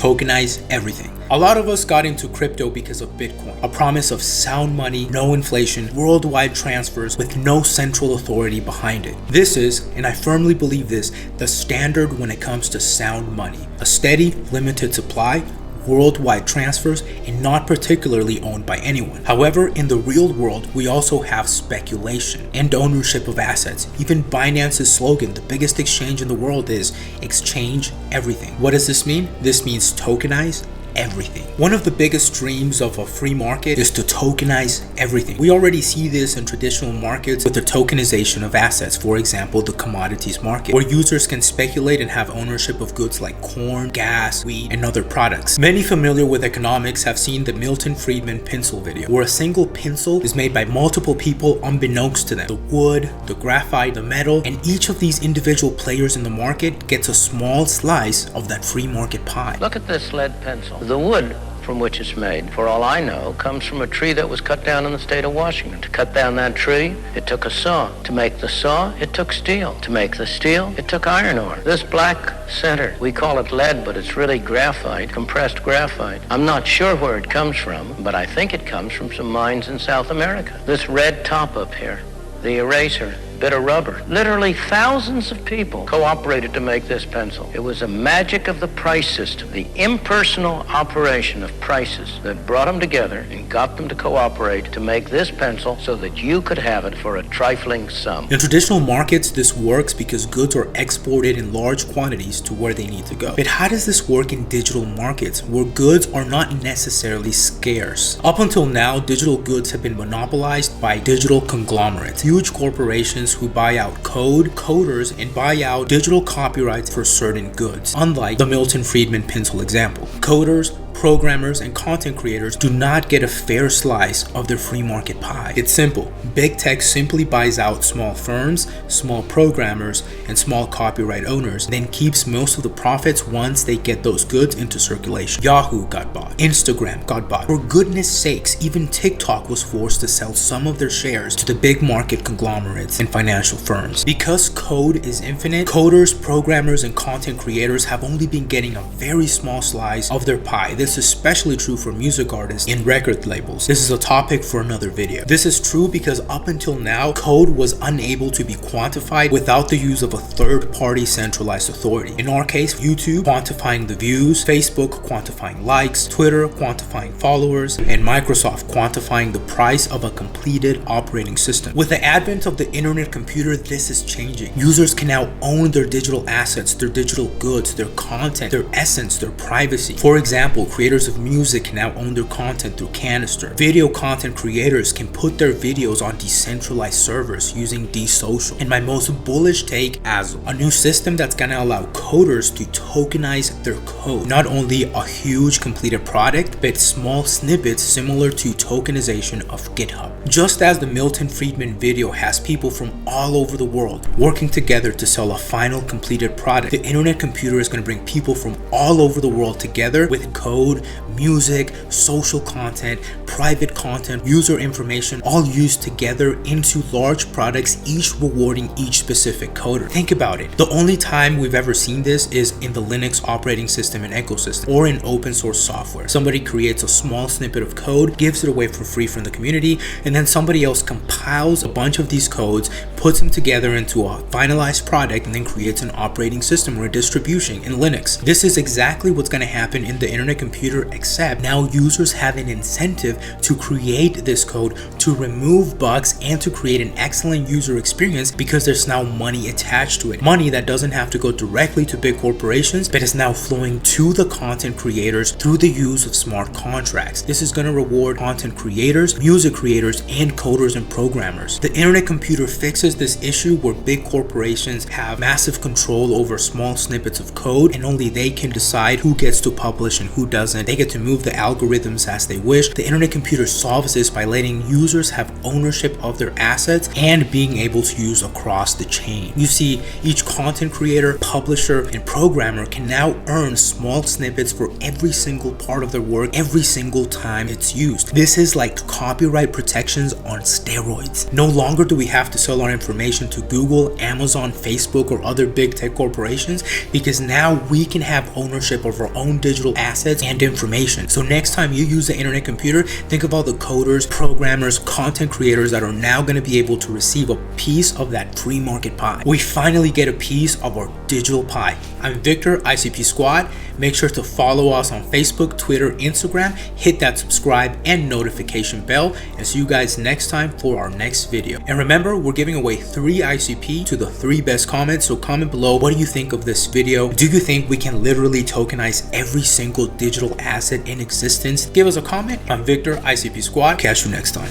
tokenize everything. A lot of us got into crypto because of Bitcoin, a promise of sound money, no inflation, worldwide transfers with no central authority behind it. This is, and I firmly believe this, the standard when it comes to sound money. A steady, limited supply, worldwide transfers, and not particularly owned by anyone. However, in the real world, we also have speculation and ownership of assets. Even Binance's slogan, the biggest exchange in the world, is exchange everything. What does this mean? This means tokenize everything. One of the biggest dreams of a free market is to tokenize everything. We already see this in traditional markets with the tokenization of assets, for example, the commodities market, where users can speculate and have ownership of goods like corn, gas, wheat, and other products. Many familiar with economics have seen the Milton Friedman pencil video, where a single pencil is made by multiple people unbeknownst to them. The wood, the graphite, the metal, and each of these individual players in the market gets a small slice of that free market pie. Look at this lead pencil. The wood from which it's made, for all I know, comes from a tree that was cut down in the state of Washington. To cut down that tree, it took a saw. To make the saw, it took steel. To make the steel, it took iron ore. This black center, we call it lead, but it's really graphite, compressed graphite. I'm not sure where it comes from, but I think it comes from some mines in South America. This red top up here, the eraser, bit of rubber. Literally thousands of people cooperated to make this pencil. It was a magic of the price system, the impersonal operation of prices that brought them together and got them to cooperate to make this pencil so that you could have it for a trifling sum. In traditional markets, this works because goods are exported in large quantities to where they need to go. But how does this work in digital markets where goods are not necessarily scarce? Up until now, digital goods have been monopolized by digital conglomerates, huge corporations who buy out coders, and buy out digital copyrights for certain goods. Unlike the Milton Friedman pencil example, coders, programmers, and content creators do not get a fair slice of their free market pie. It's simple. Big tech simply buys out small firms, small programmers, and small copyright owners, then keeps most of the profits once they get those goods into circulation. Yahoo got bought. Instagram got bought. For goodness sakes, even TikTok was forced to sell some of their shares to the big market conglomerates and financial firms. Because code is infinite, coders, programmers, and content creators have only been getting a very small slice of their pie. This is especially true for music artists and record labels. This is a topic for another video. This is true because up until now, code was unable to be quantified without the use of a third-party centralized authority. In our case, YouTube quantifying the views, Facebook quantifying likes, Twitter quantifying followers, and Microsoft quantifying the price of a completed operating system. With the advent of the internet computer, this is changing. Users can now own their digital assets, their digital goods, their content, their essence, their privacy. For example, creators of music can now own their content through Canistore. Video content creators can put their videos on decentralized servers using Dsocial. And my most bullish take, Azle, a new system that's gonna allow coders to tokenize their code. Not only a huge completed product, but small snippets similar to tokenization of GitHub. Just as the Milton Friedman video has people from all over the world working together to sell a final completed product, the internet computer is going to bring people from all over the world together with code, music, social content, private content, user information, all used together into large products, each rewarding each specific coder. Think about it. The only time we've ever seen this is in the Linux operating system and ecosystem, or in open source software. Somebody creates a small snippet of code, gives it away for free from the community, and then somebody else compiles a bunch of these codes, puts them together into a finalized product, and then creates an operating system or a distribution in Linux. This is exactly what's going to happen in the internet computer, except now users have an incentive to create this code, to remove bugs, and to create an excellent user experience because there's now money attached to it. Money that doesn't have to go directly to big corporations, but is now flowing to the content creators through the use of smart contracts. This is going to reward content creators, music creators, and coders and programmers. The internet computer fixes this issue where big corporations have massive control over small snippets of code, and only they can decide who gets to publish and who doesn't. doesn't. They get to move the algorithms as they wish. The internet computer solves this by letting users have ownership of their assets and being able to use across the chain. You see, each content creator, publisher, and programmer can now earn small snippets for every single part of their work every single time it's used. This is like copyright protections on steroids. No longer do we have to sell our information to Google, Amazon, Facebook, or other big tech corporations, because now we can have ownership of our own digital assets and information. So next time you use the internet computer, think of all the coders, programmers, content creators that are now going to be able to receive a piece of that free market pie. We finally get a piece of our digital pie. I'm Victor, ICP Squad. Make sure to follow us on Facebook, Twitter, Instagram, hit that subscribe and notification bell, and see you guys next time for our next video. And remember, we're giving away 3 ICP to the 3 best comments, so comment below, what do you think of this video? Do you think we can literally tokenize every single digital asset in existence? Give us a comment. I'm Victor, ICP Squad. Catch you next time.